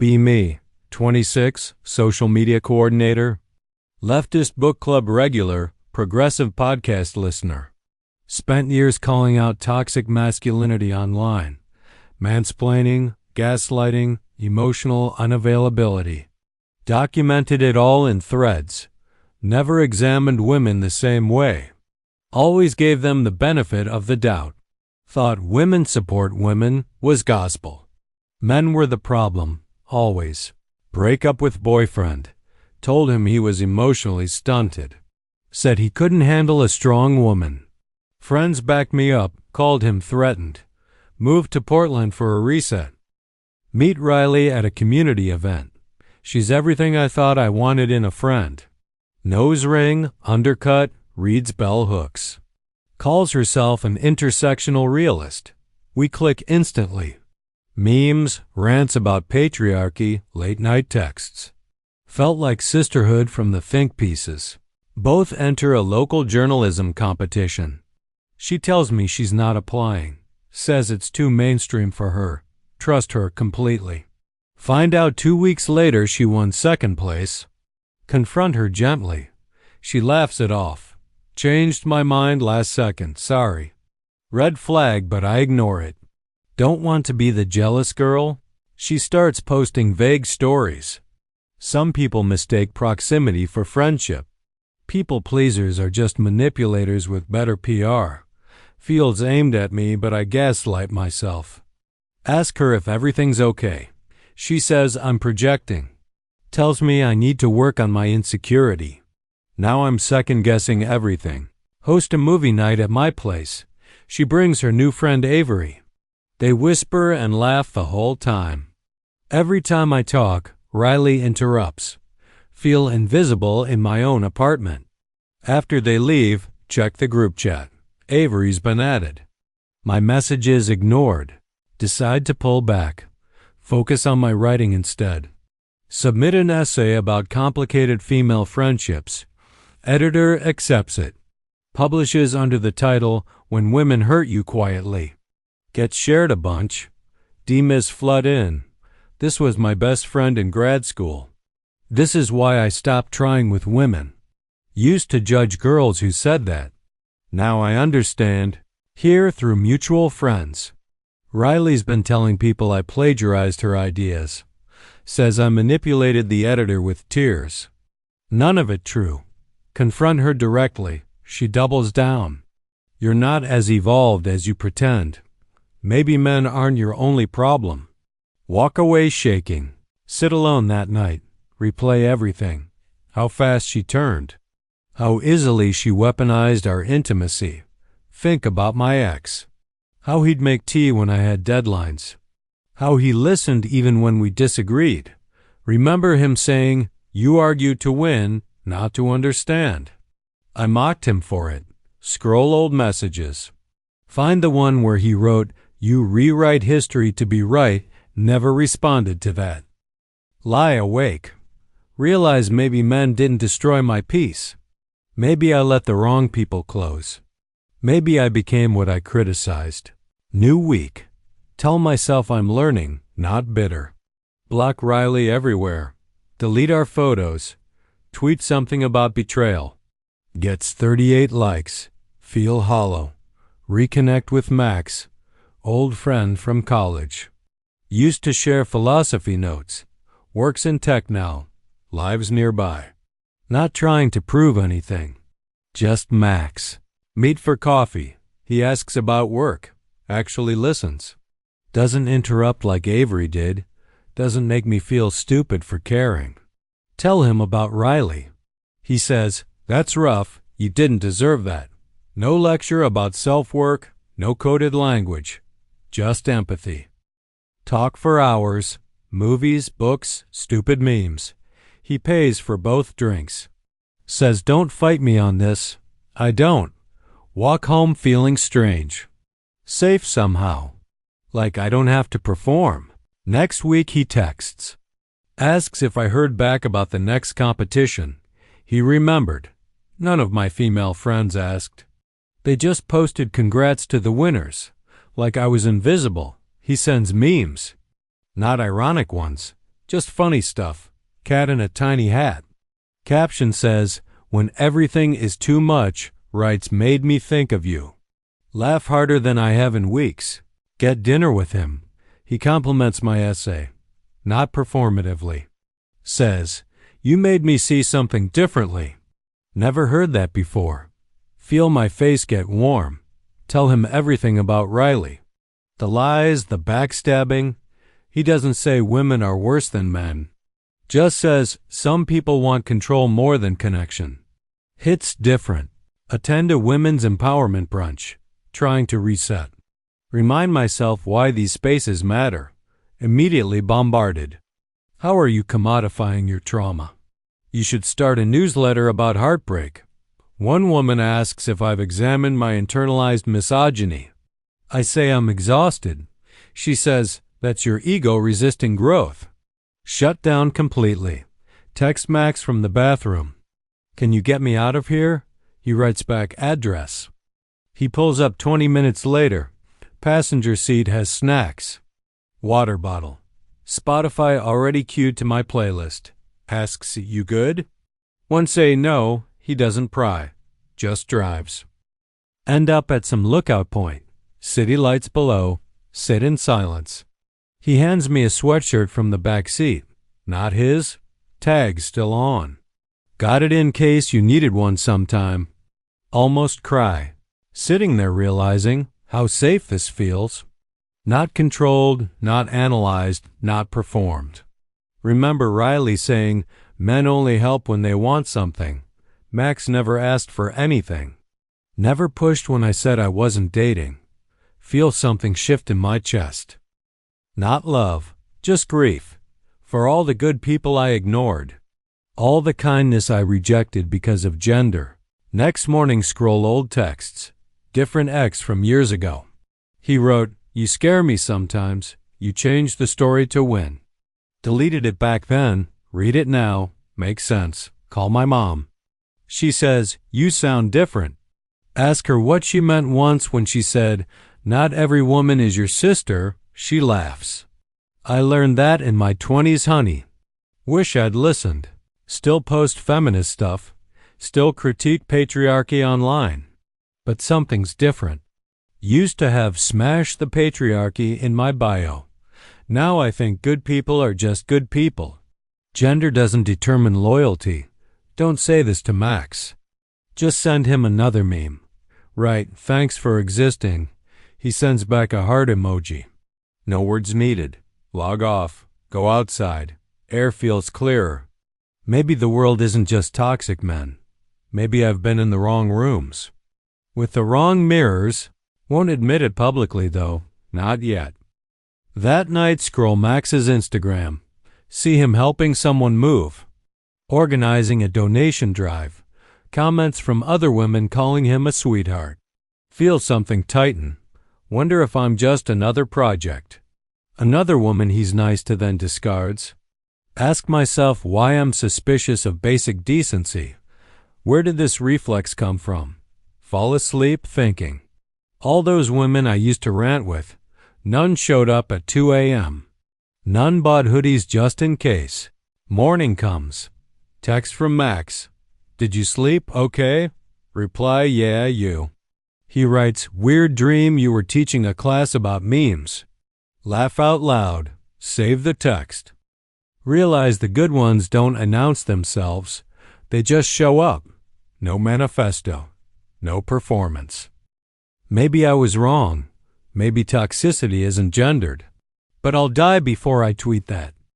Be me, 26, social media coordinator, leftist book club regular, progressive podcast listener. Spent years calling out toxic masculinity online, mansplaining, gaslighting, emotional unavailability. Documented it all in threads. Never examined women the same way. Always gave them the benefit of the doubt. Thought women support women was gospel. Men were the problem, always. Break up with boyfriend. Told him he was emotionally stunted. Said he couldn't handle a strong woman. Friends backed me up, called him threatened. Moved to Portland for a reset. Meet Riley at a community event. She's everything I thought I wanted in a friend. Nose ring, undercut, reads bell hooks. Calls herself an intersectional realist. We click instantly. Memes, rants about patriarchy, late-night texts. Felt like sisterhood from the think pieces. Both enter a local journalism competition. She tells me she's not applying. Says it's too mainstream for her. Trust her completely. Find out 2 weeks later she won second place. Confront her gently. She laughs it off. Changed my mind last second, sorry. Red flag, but I ignore it. Don't want to be the jealous girl? She starts posting vague stories. Some people mistake proximity for friendship. People pleasers are just manipulators with better PR. Feels aimed at me, but I gaslight myself. Ask her if everything's okay. She says I'm projecting. Tells me I need to work on my insecurity. Now I'm second-guessing everything. Host a movie night at my place. She brings her new friend Avery. They whisper and laugh the whole time. Every time I talk, Riley interrupts. Feel invisible in my own apartment. After they leave, check the group chat. Avery's been added. My messages ignored. Decide to pull back. Focus on my writing instead. Submit an essay about complicated female friendships. Editor accepts it. Publishes under the title, When Women Hurt You Quietly. Gets shared a bunch. DMIS flood in. This was my best friend in grad school. This is why I stopped trying with women. Used to judge girls who said that. Now I understand. Here through mutual friends. Riley's been telling people I plagiarized her ideas. Says I manipulated the editor with tears. None of it true. Confront her directly. She doubles down. You're not as evolved as you pretend. Maybe men aren't your only problem. Walk away shaking. Sit alone that night. Replay everything. How fast she turned. How easily she weaponized our intimacy. Think about my ex. How he'd make tea when I had deadlines. How he listened even when we disagreed. Remember him saying, "You argue to win, not to understand." I mocked him for it. Scroll old messages. Find the one where he wrote, "You rewrite history to be right," never responded to that. Lie awake. Realize maybe men didn't destroy my peace. Maybe I let the wrong people close. Maybe I became what I criticized. New week. Tell myself I'm learning, not bitter. Block Riley everywhere. Delete our photos. Tweet something about betrayal. Gets 38 likes. Feel hollow. Reconnect with Max, old friend from college. Used to share philosophy notes. Works in tech now. Lives nearby. Not trying to prove anything. Just Max. Meet for coffee. He asks about work. Actually listens. Doesn't interrupt like Avery did. Doesn't make me feel stupid for caring. Tell him about Riley. He says, "That's rough. You didn't deserve that." No lecture about self-work. No coded language. Just empathy. Talk for hours. Movies, books, stupid memes. He pays for both drinks. Says, "Don't fight me on this." I don't. Walk home feeling strange. Safe somehow. Like I don't have to perform. Next week he texts. Asks if I heard back about the next competition. He remembered. None of my female friends asked. They just posted congrats to the winners. Like I was invisible. He sends memes. Not ironic ones. Just funny stuff. Cat in a tiny hat. Caption says, "When everything is too much," writes, "Made me think of you. Laugh harder than I have in weeks. Get dinner with him." He compliments my essay, not performatively. Says, "You made me see something differently. Never heard that before." Feel my face get warm. Tell him everything about Riley. The lies, the backstabbing. He doesn't say women are worse than men. Just says some people want control more than connection. Hits different. Attend a women's empowerment brunch. Trying to reset. Remind myself why these spaces matter. Immediately bombarded. How are you commodifying your trauma? You should start a newsletter about heartbreak. One woman asks if I've examined my internalized misogyny. I say I'm exhausted. She says, "That's your ego resisting growth." Shut down completely. Text Max from the bathroom. "Can you get me out of here?" He writes back, "Address." He pulls up 20 minutes later. Passenger seat has snacks. Water bottle. Spotify already queued to my playlist. Asks, "You good?" One say no, he doesn't pry. Just drives. End up at some lookout point. City lights below. Sit in silence. He hands me a sweatshirt from the back seat. Not his. Tag still on. Got it in case you needed one sometime. Almost cry. Sitting there realizing how safe this feels. Not controlled, not analyzed, not performed. Remember Riley saying, "Men only help when they want something." Max never asked for anything. Never pushed when I said I wasn't dating. Feel something shift in my chest. Not love, just grief. For all the good people I ignored. All the kindness I rejected because of gender. Next morning scroll old texts. Different ex from years ago. He wrote, "You scare me sometimes. You changed the story to win." Deleted it back then. Read it now. Makes sense. Call my mom. She says, "You sound different." Ask her what she meant once when she said, "Not every woman is your sister." She laughs. I learned that in my 20s, honey. Wish I'd listened. Still post feminist stuff. Still critique patriarchy online. But something's different. Used to have "smash the patriarchy" in my bio. Now I think good people are just good people. Gender doesn't determine loyalty. Don't say this to Max. Just send him another meme. Right, "Thanks for existing." He sends back a heart emoji. No words needed. Log off. Go outside. Air feels clearer. Maybe the world isn't just toxic men. Maybe I've been in the wrong rooms. With the wrong mirrors. Won't admit it publicly, though. Not yet. That night, scroll Max's Instagram. See him helping someone move. Organizing a donation drive. Comments from other women calling him a sweetheart. Feel something tighten. Wonder if I'm just another project. Another woman he's nice to then discards. Ask myself why I'm suspicious of basic decency. Where did this reflex come from? Fall asleep thinking. All those women I used to rant with, none showed up at 2 a.m. None bought hoodies just in case. Morning comes. Text from Max. "Did you sleep okay?" Reply, "Yeah, you." He writes, "Weird dream you were teaching a class about memes." Laugh out loud. Save the text. Realize the good ones don't announce themselves. They just show up. No manifesto. No performance. Maybe I was wrong. Maybe toxicity isn't gendered. But I'll die before I tweet that.